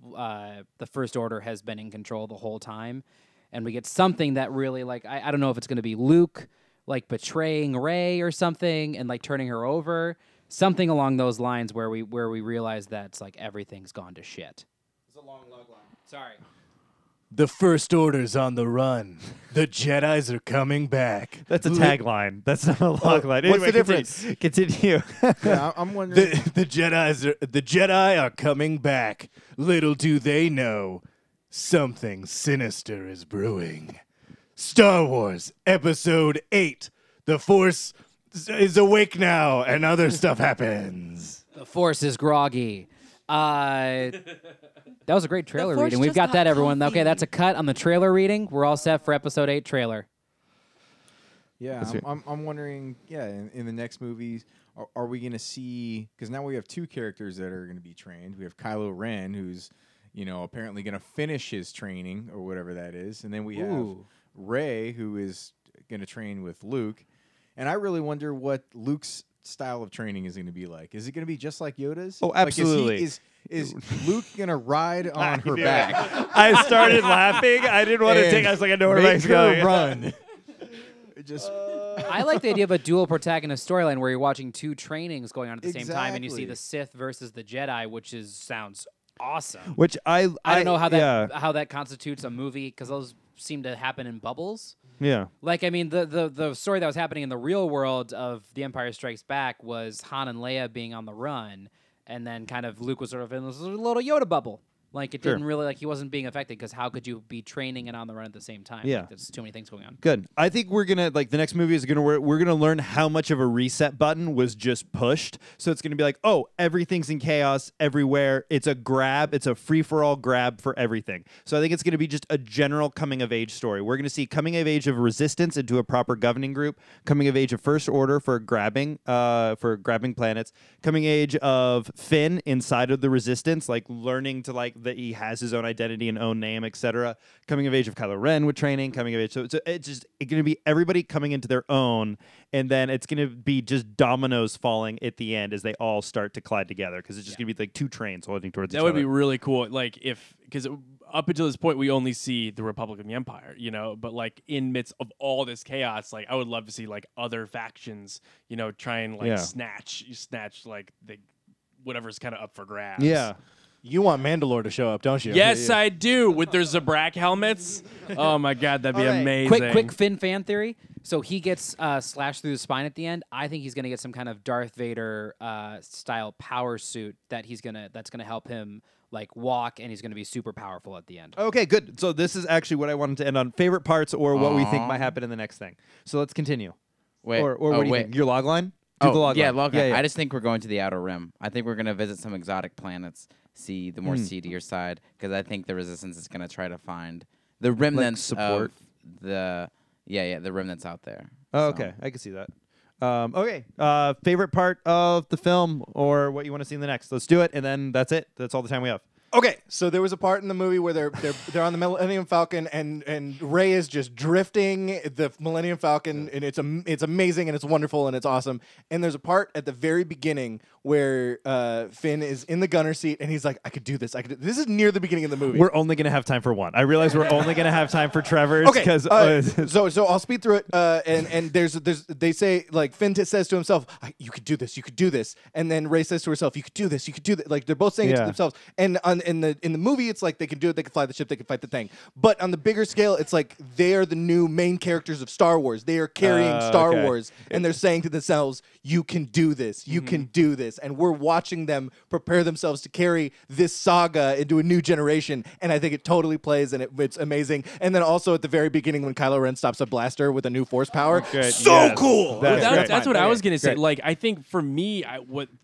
First Order has been in control the whole time, and we get something that really like I don't know if it's going to be Luke like betraying Rey or something and like turning her over, something along those lines where we realize that it's like everything's gone to shit. It's a long log line. Sorry. The First Order's on the run. The Jedis are coming back. That's a tagline. That's not a logline. What's Anyway, the difference? Continue. Yeah, I'm wondering. The Jedi are coming back. Little do they know, something sinister is brewing. Star Wars Episode 8. The Force is awake now, and other stuff happens. The Force is groggy. That was a great trailer Force reading. We've just got got that, everyone. coffee. Okay, that's a cut on the trailer reading. We're all set for episode 8 trailer. Yeah, I'm wondering. Yeah, in the next movies, are we going to see? Because now we have two characters that are going to be trained. We have Kylo Ren, who's apparently going to finish his training or whatever that is, and then we have Ooh. Rey, who is going to train with Luke. And I really wonder what Luke's style of training is going to be like. Is it going to be just like Yoda's? Oh, absolutely. Is Luke going to ride on her back? I started laughing. I didn't want to take. I was like, I know where make Mike's her going. run. It just I like the idea of a dual protagonist storyline where you're watching two trainings going on at the same time, and you see Exactly. the Sith versus the Jedi, which sounds awesome. Which I don't know how that Yeah. how that constitutes a movie because those seem to happen in bubbles. Yeah. Like, I mean, the story that was happening in the real world of The Empire Strikes Back was Han and Leia being on the run, and then kind of Luke was sort of in this little Yoda bubble. Like it Sure. didn't really he wasn't being affected because how could you be training and on the run at the same time? Yeah. Like, there's too many things going on. Good. I think we're gonna the next movie is we're gonna learn how much of a reset button was just pushed. So it's gonna be like, oh, everything's in chaos everywhere. It's a grab. It's a free for all grab for everything. So I think it's gonna be just a general coming of age story. We're gonna see coming of age of resistance into a proper governing group, coming of age of First Order for grabbing planets, coming age of Finn inside of the resistance, like learning to that he has his own identity and own name, etc. Coming of age of Kylo Ren with training, coming of age. So it's going to be everybody coming into their own, and then it's going to be just dominoes falling at the end as they all start to collide together because it's just going to be like two trains holding towards each other. That would be really cool. Like because up until this point, we only see the Republic and the Empire, but like in midst of all this chaos, like I would love to see like other factions, try and snatch like whatever's kind of up for grabs. Yeah. You want Mandalore to show up, don't you? Yes, I do. With their Zabrak helmets. Oh my God, that'd be amazing. Quick Finn fan theory. So he gets slashed through the spine at the end. I think he's gonna get some kind of Darth Vader style power suit that's gonna help him like walk, and he's gonna be super powerful at the end. Okay, good. So this is actually what I wanted to end on: favorite parts or what we think might happen in the next thing. So let's continue. Wait, or what do you think? Your log line? The log line. log line. Yeah. I just think we're going to the Outer Rim. I think we're going to visit some exotic planets, see the more seedier side, because I think the Resistance is going to try to find the remnants support. of the remnants out there. Oh, okay. I can see that. Okay. Favorite part of the film or what you want to see in the next? Let's do it, and then that's it. That's all the time we have. Okay, so there was a part in the movie where they're on the Millennium Falcon and Rey is just drifting the Millennium Falcon, and it's amazing and it's wonderful and it's awesome. And there's a part at the very beginning where Finn is in the gunner seat and he's like, I could do this. This is near the beginning of the movie. We're only gonna have time for one. I realize we're only gonna have time for Trevor's. Okay, because so I'll speed through it. And they say like Finn says to himself, you could do this, you could do this, and then Rey says to herself, you could do this, you could do that. Like they're both saying it to themselves. And in the movie, it's like they can do it, they can fly the ship, they can fight the thing. But on the bigger scale, it's like they are the new main characters of Star Wars. They are carrying Star Wars, and they're saying to themselves, you can do this, you can do this. And we're watching them prepare themselves to carry this saga into a new generation, and I think it totally plays, and it's amazing. And then also at the very beginning when Kylo Ren stops a blaster with a new force power, cool. That's what I was gonna say. Like, I think for me,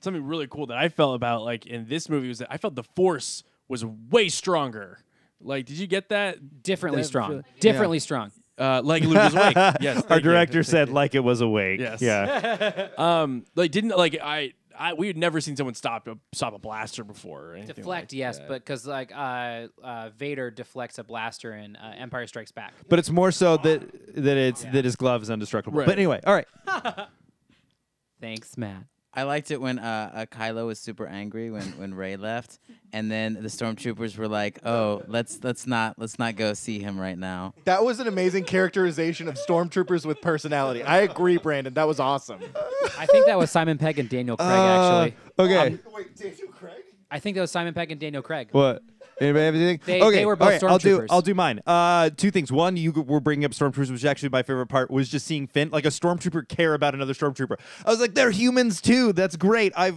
something really cool that I felt about like in this movie was that I felt the Force was way stronger. Like, did you get that? Differently strong. Differently strong. Like Luke was awake. Yes. Our director said like it was awake. Yes. Yeah. We had never seen someone stop a blaster before. Or anything Deflect, like yes, that. but because Vader deflects a blaster in Empire Strikes Back. But it's more so that his glove is indestructible. Right. But anyway, all right. Thanks, Matt. I liked it when Kylo was super angry when Rey left, and then the stormtroopers were like, "Oh, let's not go see him right now." That was an amazing characterization of stormtroopers with personality. I agree, Brandon. That was awesome. I think that was Simon Pegg and Daniel Craig, actually. Okay. Wait, Daniel Craig? I think that was Simon Pegg and Daniel Craig. What? Anybody have anything? They were both stormtroopers. I'll do mine. Two things. One, you were bringing up stormtroopers, which actually my favorite part was just seeing Finn, like a stormtrooper, care about another stormtrooper. I was like, they're humans too. That's great. I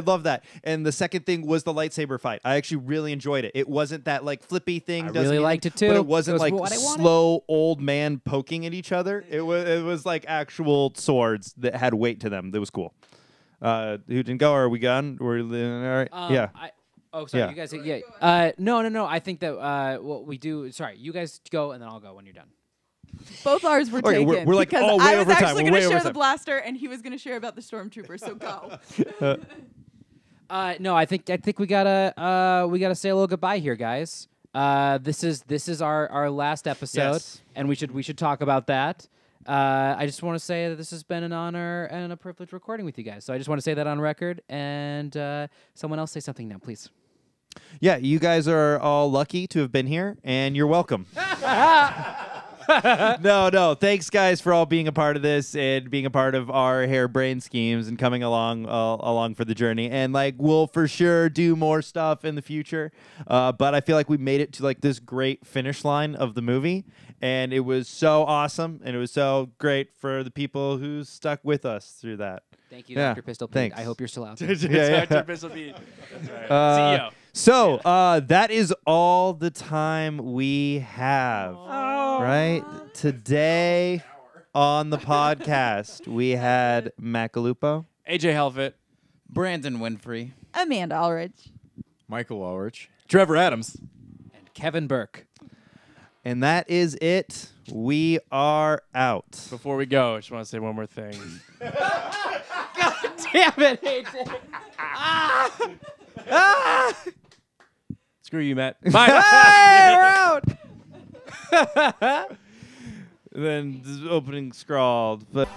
love that. And the second thing was the lightsaber fight. I actually really enjoyed it. It wasn't that like flippy thing. I really liked it too. But it wasn't like what I wanted. slow old man poking at each other. It was like actual swords that had weight to them. That was cool. Who didn't go? Are we gone? We're all right. Yeah. Oh, sorry, Yeah. you guys. Yeah. No. I think that what we do. Sorry, you guys go, and then I'll go when you're done. Both ours were Okay, taken we're like, because oh, way I was over time. actually We're going way to over share the time. blaster, and he was going to share about the stormtrooper. So go. No, I think we gotta say a little goodbye here, guys. This is our last episode, Yes. and we should talk about that. I just want to say that this has been an honor and a privilege recording with you guys. So I just want to say that on record, and someone else say something now, please. Yeah, you guys are all lucky to have been here, and you're welcome. No. Thanks, guys, for all being a part of this and being a part of our harebrained schemes and coming along for the journey. And like, we'll for sure do more stuff in the future. But I feel like we made it to like this great finish line of the movie, and it was so awesome, and it was so great for the people who stuck with us through that. Thank you, Yeah, Dr. Pistol Pete. thanks. I hope you're still out. Dr. Pistol Pete. That's right. CEO. So that is all the time we have. Right? Today on the podcast, we had Macalupo. AJ Helfet. Brandon Winfrey. Amanda Ulrich. Michael Ulrich. Trevor Adams. And Kevin Burke. And that is it. We are out. Before we go, I just want to say one more thing. Damn it, AJ. Screw you, Matt. Bye. Hey, we're out. Then this opening scrawled, but.